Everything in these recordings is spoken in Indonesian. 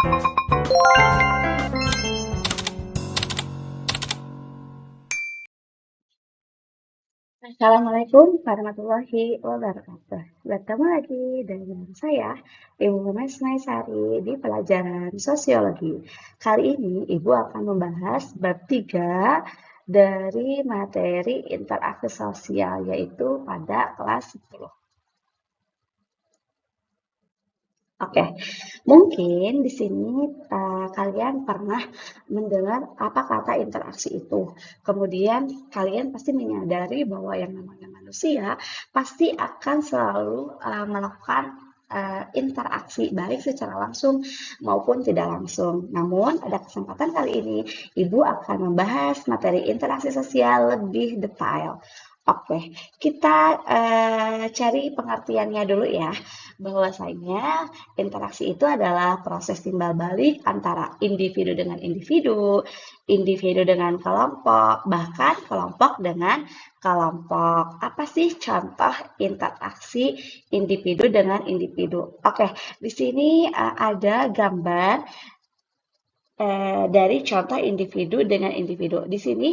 Assalamualaikum warahmatullahi wabarakatuh. Bertemu lagi dengan saya, Ibu Memes Naisari di pelajaran Sosiologi. Kali ini Ibu akan membahas bab 3 dari materi interaksi sosial, yaitu pada kelas 10. Oke, mungkin di sini kalian pernah mendengar apa kata interaksi itu. Kemudian kalian pasti menyadari bahwa yang namanya manusia pasti akan selalu melakukan interaksi baik secara langsung maupun tidak langsung. Namun pada kesempatan kali ini Ibu akan membahas materi interaksi sosial lebih detail. Oke, kita cari pengertiannya dulu ya, bahwasanya interaksi itu adalah proses timbal balik antara individu dengan individu, individu dengan kelompok, bahkan kelompok dengan kelompok. Apa sih contoh interaksi individu dengan individu? Oke, di sini ada gambar dari contoh individu dengan individu. Di sini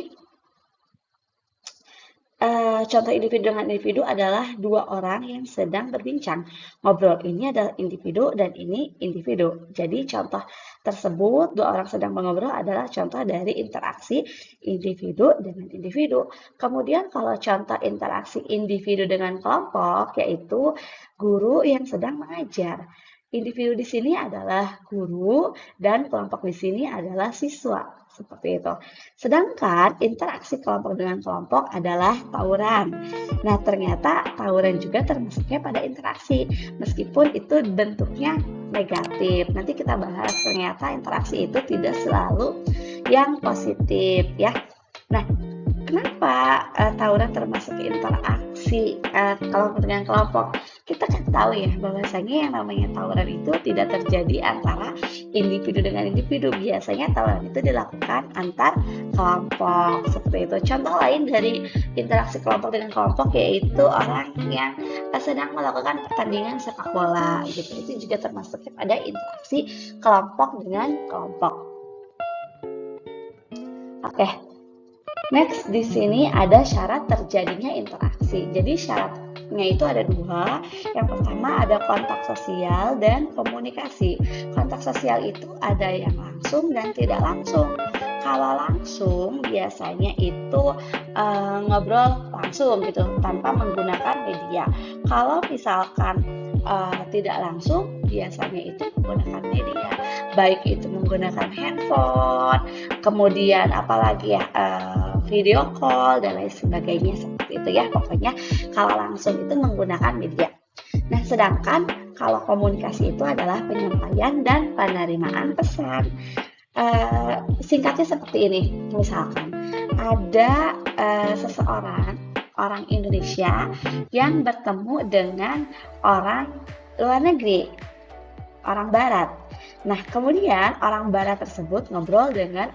contoh individu dengan individu adalah dua orang yang sedang berbincang. Ngobrol ini adalah individu dan ini individu. Jadi contoh tersebut dua orang sedang mengobrol adalah contoh dari interaksi individu dengan individu. Kemudian kalau contoh interaksi individu dengan kelompok yaitu guru yang sedang mengajar. Individu di sini adalah guru dan kelompok di sini adalah siswa. Seperti itu. Sedangkan interaksi kelompok dengan kelompok adalah tawuran. Nah, ternyata tawuran juga termasuknya pada interaksi, meskipun itu bentuknya negatif. Nanti kita bahas ternyata interaksi itu tidak selalu yang positif ya. Nah, kenapa tawuran termasuk interaksi kelompok dengan kelompok? Kita kan tahu ya bahwasanya yang namanya tawuran itu tidak terjadi antara individu dengan individu. Biasanya tawuran itu dilakukan antar kelompok seperti itu. Contoh lain dari interaksi kelompok dengan kelompok yaitu orang yang sedang melakukan pertandingan sepak bola gitu. Itu juga termasuk pada interaksi kelompok dengan kelompok. Oke. Next, di sini ada syarat terjadinya interaksi. Jadi syaratnya itu ada dua. Yang pertama ada kontak sosial dan komunikasi. Kontak sosial itu ada yang langsung dan tidak langsung. Kalau langsung biasanya itu ngobrol langsung gitu tanpa menggunakan media. Kalau misalkan tidak langsung biasanya itu menggunakan media. Baik itu menggunakan handphone, kemudian apalagi ya video call dan lain sebagainya seperti itu ya. Pokoknya kalau langsung itu menggunakan media. Nah, sedangkan kalau komunikasi itu adalah penyampaian dan penerimaan pesan. Singkatnya seperti ini, misalkan ada seseorang orang Indonesia yang bertemu dengan orang luar negeri, orang Barat. Nah, kemudian orang Barat tersebut ngobrol dengan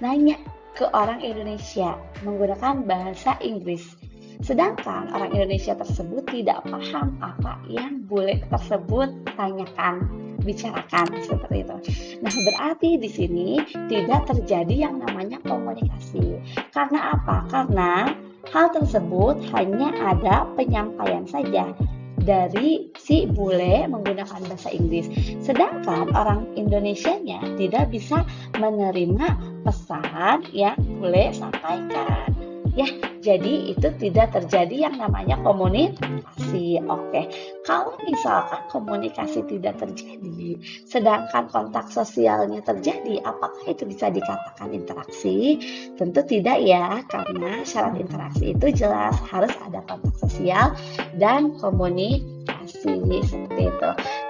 nanya ke orang Indonesia menggunakan bahasa Inggris. Sedangkan orang Indonesia tersebut tidak paham apa yang bule tersebut tanyakan, bicarakan seperti itu. Nah, berarti di sini tidak terjadi yang namanya komunikasi. Karena apa? Karena hal tersebut hanya ada penyampaian saja dari si bule menggunakan bahasa Inggris. Sedangkan orang Indonesianya tidak bisa menerima pesan yang bule sampaikan. Ya, jadi itu tidak terjadi yang namanya komunikasi. Oke, kalau misalkan komunikasi tidak terjadi, sedangkan kontak sosialnya terjadi, apakah itu bisa dikatakan interaksi? Tentu tidak ya, karena syarat interaksi itu jelas harus ada kontak sosial dan komunikasi seperti itu.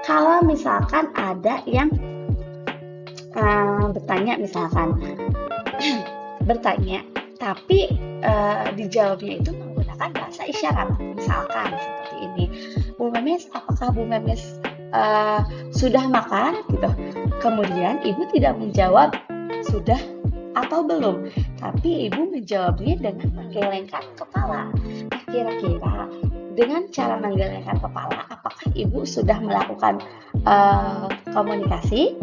Kalau misalkan ada yang bertanya misalkan bertanya tapi dijawabnya itu menggunakan bahasa isyarat, misalkan seperti ini, Bu Memes, apakah Bu Memes sudah makan gitu? Kemudian ibu tidak menjawab sudah atau belum, tapi ibu menjawabnya dengan menggelengkan kepala. Nah, kira-kira dengan cara menggelengkan kepala, apakah ibu sudah melakukan komunikasi?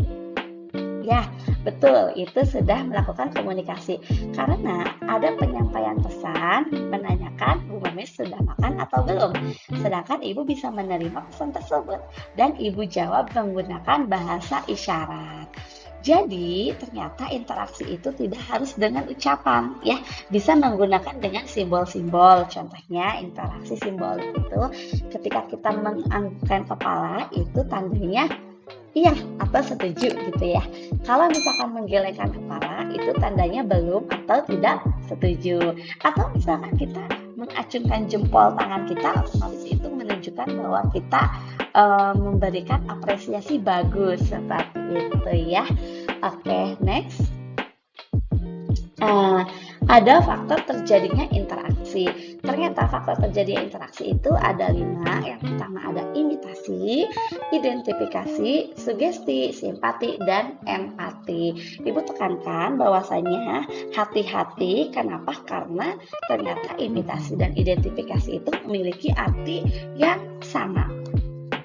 Ya, betul, itu sudah melakukan komunikasi. Karena ada penyampaian pesan menanyakan Bu Memes sudah makan atau belum. Sedangkan ibu bisa menerima pesan tersebut dan ibu jawab menggunakan bahasa isyarat. Jadi, ternyata interaksi itu tidak harus dengan ucapan, ya. Bisa menggunakan dengan simbol-simbol. Contohnya, interaksi simbolik itu ketika kita menganggukkan kepala, itu tandanya iya atau setuju gitu ya. Kalau misalkan menggelengkan kepala, itu tandanya belum atau tidak setuju. Atau misalkan kita mengacungkan jempol tangan kita, otomatis itu menunjukkan bahwa kita memberikan apresiasi bagus seperti itu ya. Oke, next. Ada faktor terjadinya interaksi. Ternyata faktor terjadinya interaksi itu ada 5. Yang pertama ada imitasi, identifikasi, sugesti, simpati, dan empati. Ibu tekankan bahwasanya hati-hati. Kenapa? Karena ternyata imitasi dan identifikasi itu memiliki arti yang sama.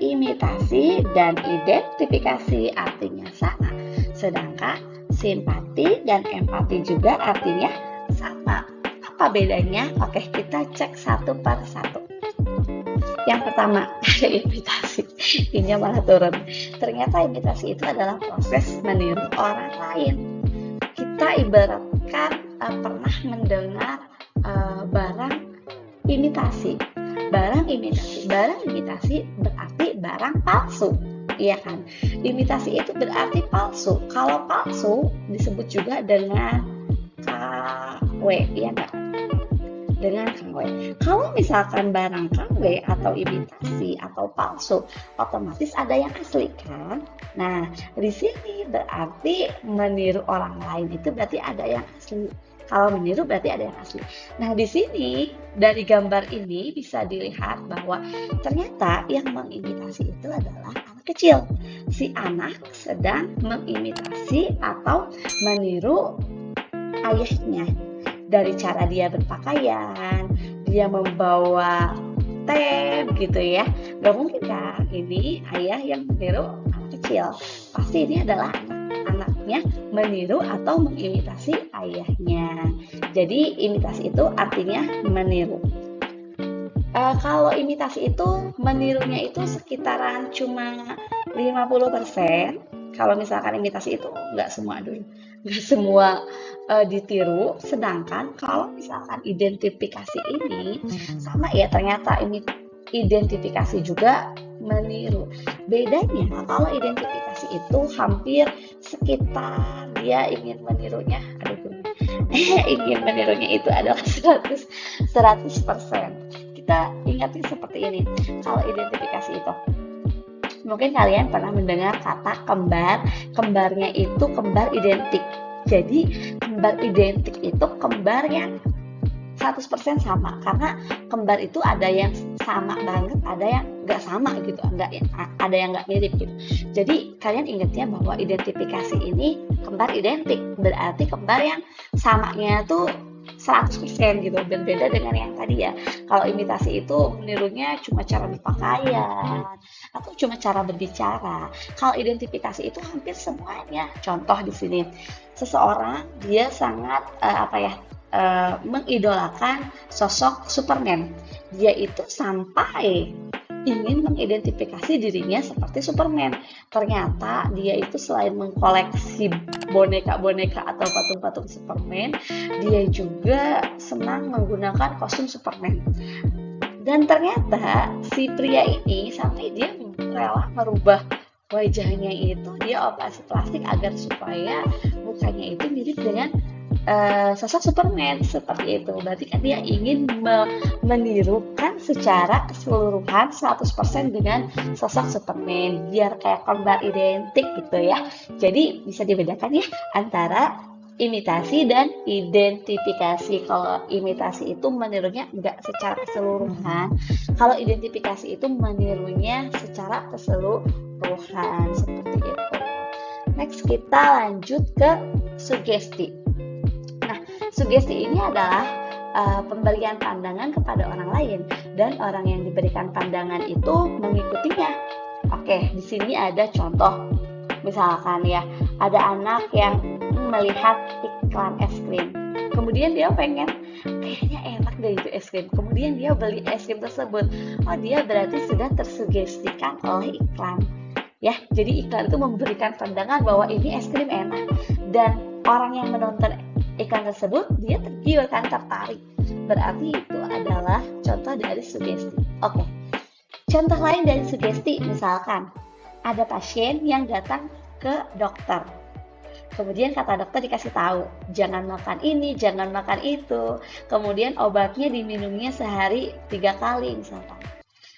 Imitasi dan identifikasi artinya sama, sedangkan simpati dan empati juga artinya sama. Apa bedanya? Oke, kita cek satu per satu. Yang pertama, imitasi. Ini malah turun. Ternyata imitasi itu adalah proses meniru orang lain. Kita ibaratkan pernah mendengar barang imitasi. Barang imitasi berarti barang palsu, iya kan? Imitasi itu berarti palsu. Kalau palsu disebut juga dengan KW, iya enggak? Dengan KW. Kalau misalkan barang KW atau imitasi atau palsu, otomatis ada yang asli kan? Nah, di sini berarti meniru orang lain itu berarti ada yang asli. Kalau meniru berarti ada yang asli. Nah, di sini dari gambar ini bisa dilihat bahwa ternyata yang mengimitasi itu adalah anak kecil. Si anak sedang mengimitasi atau meniru ayahnya. Dari cara dia berpakaian, dia membawa tab gitu ya. Gak mungkin kan ini ayah yang meniru anak kecil. Pasti ini adalah anaknya meniru atau mengimitasi ayahnya. Jadi imitasi itu artinya meniru. Kalau imitasi itu menirunya itu sekitaran cuma 50%. Kalau misalkan imitasi itu nggak semua ditiru. Sedangkan kalau misalkan identifikasi ini sama ya, ternyata ini identifikasi juga meniru. Bedanya kalau identifikasi itu hampir sekitar dia ingin menirunya itu adalah 100%. Kita ingatin seperti ini. Kalau identifikasi itu mungkin kalian pernah mendengar kata kembar. Kembarnya itu kembar identik. Jadi kembar identik itu kembar yang 100% sama, karena kembar itu ada yang sama banget, ada yang nggak sama gitu, ada yang nggak mirip gitu. Jadi kalian ingatnya bahwa identifikasi ini kembar identik, berarti kembar yang samanya tuh 100% gitu, berbeda dengan yang tadi ya. Kalau imitasi itu menirunya cuma cara berpakaian atau cuma cara berbicara. Kalau identifikasi itu hampir semuanya. Contoh di sini, seseorang dia sangat mengidolakan sosok Superman. Dia itu sampai ingin mengidentifikasi dirinya seperti Superman. Ternyata dia itu selain mengkoleksi boneka-boneka atau patung-patung Superman, dia juga senang menggunakan kostum Superman. Dan ternyata si pria ini sampai dia rela merubah wajahnya itu, dia operasi plastik agar supaya mukanya itu mirip dengan sosok Superman seperti itu. Berarti kan dia ingin menirukan secara keseluruhan 100% dengan sosok Superman, biar kayak kembar identik gitu ya. Jadi bisa dibedakan ya antara imitasi dan identifikasi. Kalau imitasi itu menirunya enggak secara keseluruhan, kalau identifikasi itu menirunya secara keseluruhan seperti itu. Next, kita lanjut ke sugesti. Sugesti ini adalah pemberian pandangan kepada orang lain dan orang yang diberikan pandangan itu mengikutinya. Oke, di sini ada contoh. Misalkan ya, ada anak yang melihat iklan es krim, kemudian dia pengen, kayaknya enak deh itu es krim, kemudian dia beli es krim tersebut. Oh, dia berarti sudah tersugestikan oleh iklan. Ya, jadi iklan itu memberikan pandangan bahwa ini es krim enak, dan orang yang menonton iklan tersebut dia tergiur kan, tertarik. Berarti itu adalah contoh dari sugesti. Oke. Contoh lain dari sugesti, misalkan ada pasien yang datang ke dokter. Kemudian kata dokter dikasih tahu, jangan makan ini, jangan makan itu. Kemudian obatnya diminumnya sehari 3 kali misalkan.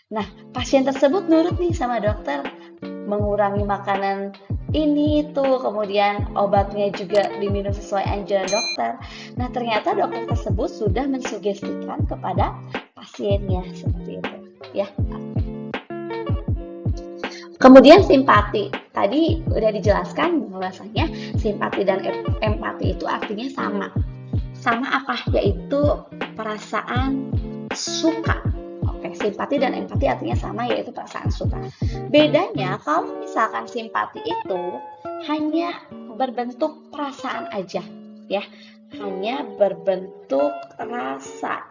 Nah, pasien tersebut nurut nih sama dokter, mengurangi makanan ini itu, kemudian obatnya juga diminum sesuai anjuran dokter. Nah, ternyata dokter tersebut sudah mensugestikan kepada pasiennya seperti itu, ya. Kemudian simpati. Tadi udah dijelaskan bahwasanya simpati dan empati itu artinya sama. Sama apa? Yaitu perasaan suka. Oke, simpati dan empati artinya sama, yaitu perasaan suka. Bedanya kalau misalkan simpati itu hanya berbentuk perasaan aja, ya. Hanya berbentuk rasa.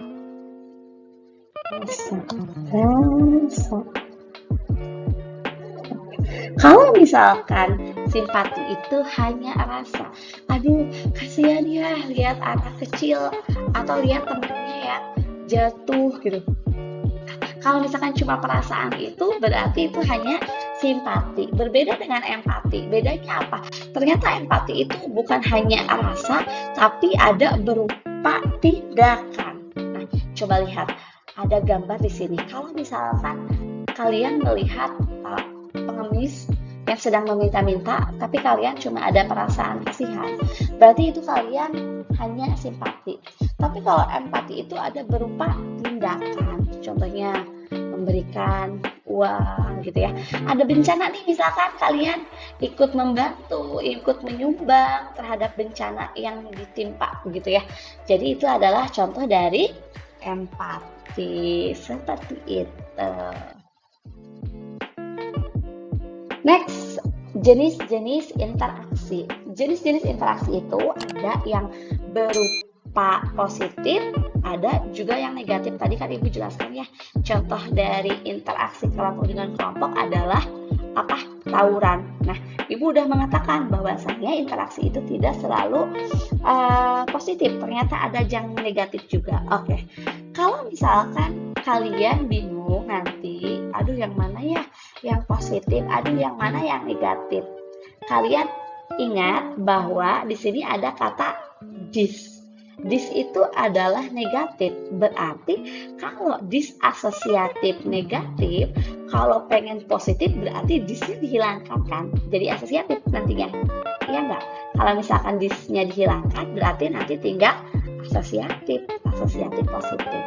Kalau misalkan simpati itu hanya rasa, aduh kasihan ya lihat anak kecil atau lihat temennya ya jatuh gitu. Kalau misalkan cuma perasaan itu berarti itu hanya simpati. Berbeda dengan empati. Bedanya apa? Ternyata empati itu bukan hanya rasa, tapi ada berupa tindakan. Nah, coba lihat, ada gambar di sini. Kalau misalkan kalian melihat pengemis yang sedang meminta-minta, tapi kalian cuma ada perasaan kasihan, berarti itu kalian hanya simpati. Tapi kalau empati itu ada berupa tindakan, contohnya memberikan uang gitu ya. Ada bencana nih, misalkan kalian ikut membantu, ikut menyumbang terhadap bencana yang ditimpa gitu ya. Jadi itu adalah contoh dari empati, seperti itu. Next, jenis-jenis interaksi. Jenis-jenis interaksi itu ada yang berupa positif, ada juga yang negatif. Tadi kan Ibu jelaskan ya, contoh dari interaksi kelompok dengan kelompok adalah apa? Tawuran. Nah, Ibu udah mengatakan bahwasanya interaksi itu tidak selalu positif, ternyata ada yang negatif juga. Oke. Kalau misalkan kalian bingung nanti, aduh yang mana ya yang positif, aduh yang mana yang negatif, kalian ingat bahwa di sini ada kata dis. Dis itu adalah negatif, berarti kalau disasosiatif negatif, kalau pengen positif berarti disnya dihilangkan kan, jadi asosiatif nantinya, iya enggak? Kalau misalkan disnya dihilangkan berarti nanti tinggal asosiatif positif,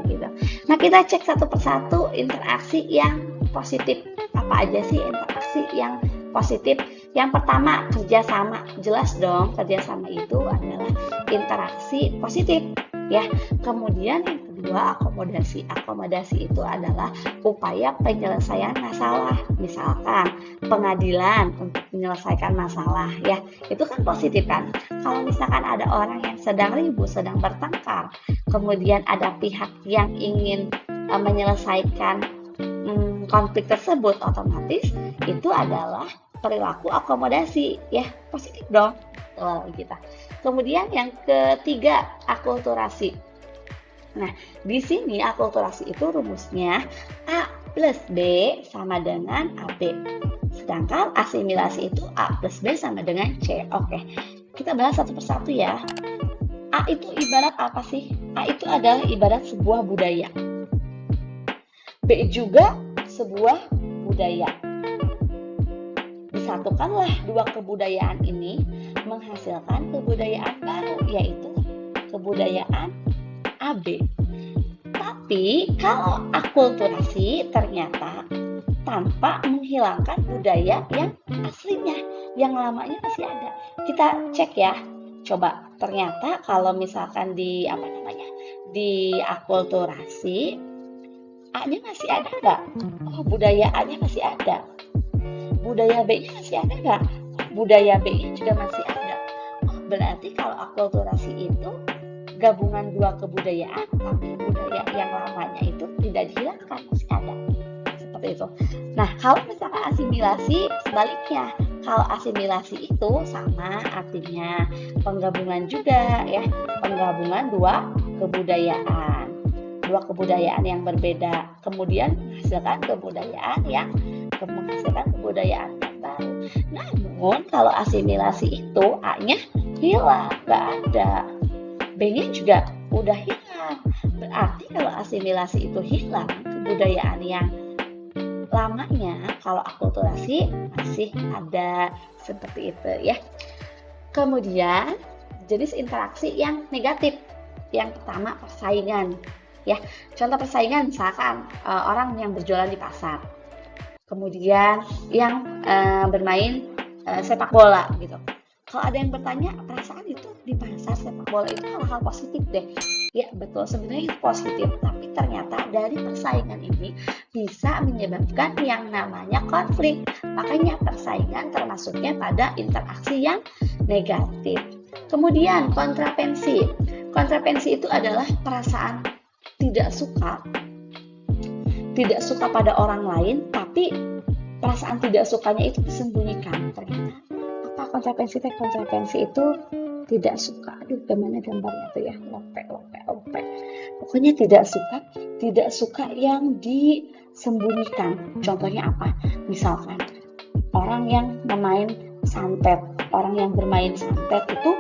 begitu. Nah, kita cek satu persatu interaksi yang positif. Apa aja sih interaksi yang positif? Yang pertama, kerjasama. Jelas dong, kerjasama itu adalah interaksi positif, ya. Kemudian yang kedua, akomodasi. Akomodasi itu adalah upaya penyelesaian masalah. Misalkan pengadilan untuk menyelesaikan masalah, ya. Itu kan positif kan? Kalau misalkan ada orang yang sedang ribut, sedang bertengkar, kemudian ada pihak yang ingin menyelesaikan konflik tersebut, otomatis itu adalah perilaku akomodasi, ya, positif dong kita. Kemudian yang ketiga, akulturasi. Nah, di sini akulturasi itu rumusnya A plus B sama dengan AB. Sedangkan asimilasi itu A plus B sama dengan C. Oke, kita bahas satu persatu ya. A itu ibarat apa sih? A itu adalah ibarat sebuah budaya. B juga sebuah budaya. Disatukanlah dua kebudayaan ini menghasilkan kebudayaan baru, yaitu kebudayaan AB. Tapi kalau akulturasi ternyata tanpa menghilangkan budaya yang aslinya, yang lamanya masih ada. Kita cek ya, coba ternyata kalau misalkan di di akulturasi A-nya masih ada nggak? Oh, budaya A-nya masih ada. budaya B-nya masih ada nggak? Budaya B-nya juga masih ada. Oh, berarti kalau akulturasi itu gabungan dua kebudayaan, tapi budaya yang lamanya itu tidak dihilangkan, masih ada. Seperti itu. Nah, kalau misalkan asimilasi, sebaliknya. Kalau asimilasi itu sama artinya penggabungan juga ya, penggabungan dua kebudayaan. Dua kebudayaan yang berbeda, kemudian menghasilkan kebudayaan yang baru. Namun kalau asimilasi itu A-nya hilang, nggak ada. B-nya juga udah hilang. Berarti kalau asimilasi itu hilang, kebudayaan yang lamanya, kalau akulturasi masih ada, seperti itu ya. Kemudian jenis interaksi yang negatif. Yang pertama persaingan ya. Contoh persaingan misalkan orang yang berjualan di pasar. Kemudian yang bermain sepak bola gitu. Kalau ada yang bertanya, perasaan itu di pasar sepak bola itu hal-hal positif deh. Ya betul, sebenarnya itu positif, tapi ternyata dari persaingan ini bisa menyebabkan yang namanya konflik. Makanya persaingan termasuknya pada interaksi yang negatif. Kemudian kontrapensi. Kontrapensi itu adalah perasaan tidak suka pada orang lain, tapi perasaan tidak sukanya itu disembunyikan. Ternyata apa kontrapensi? Kontrapensi itu tidak suka. Aduh, gimana gambarnya tuh ya? Lope. Pokoknya tidak suka yang disembunyikan. Contohnya apa? Misalkan orang yang bermain santet itu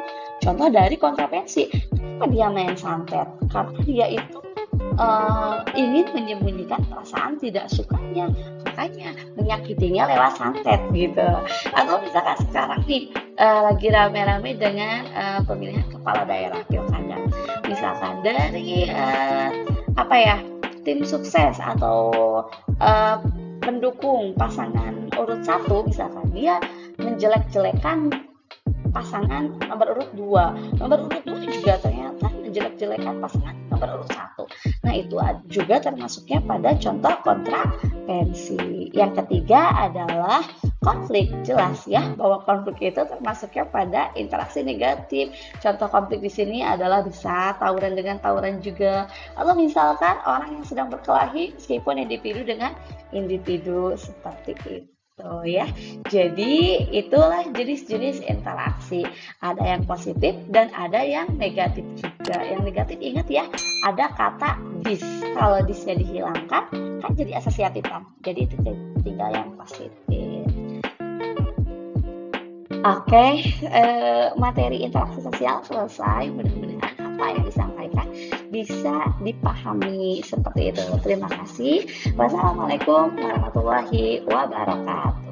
contoh dari kontrapensi. Kenapa dia main santet? Karena dia itu ingin menyembunyikan perasaan tidak sukanya, makanya menyakitinya lewat santet gitu. Atau misalkan sekarang nih lagi rame-rame dengan pemilihan kepala daerah pilkada, misalkan dari tim sukses atau pendukung pasangan urut 1, misalkan dia menjelek-jelekan pasangan nomor urut 2. Nomor urut 2 juga ternyata menjelek-jelekan pasangan nomor urut 1. Nah, itu juga termasuknya pada contoh kontrapensi. Yang ketiga adalah konflik. Jelas ya bahwa konflik itu termasuknya pada interaksi negatif. Contoh konflik di sini adalah bisa tawuran dengan tawuran juga. Atau misalkan orang yang sedang berkelahi meskipun individu dengan individu, seperti itu ya. Jadi itulah jenis-jenis interaksi. Ada yang positif dan ada yang negatif juga. Yang negatif ingat ya, ada kata dis. Kalau disnya dihilangkan kan jadi asosiatif kan. Jadi itu tinggal yang positif. Oke, materi interaksi sosial selesai. Mudah-mudahan apa yang disampaikan bisa dipahami seperti itu. Terima kasih. Wassalamualaikum warahmatullahi wabarakatuh.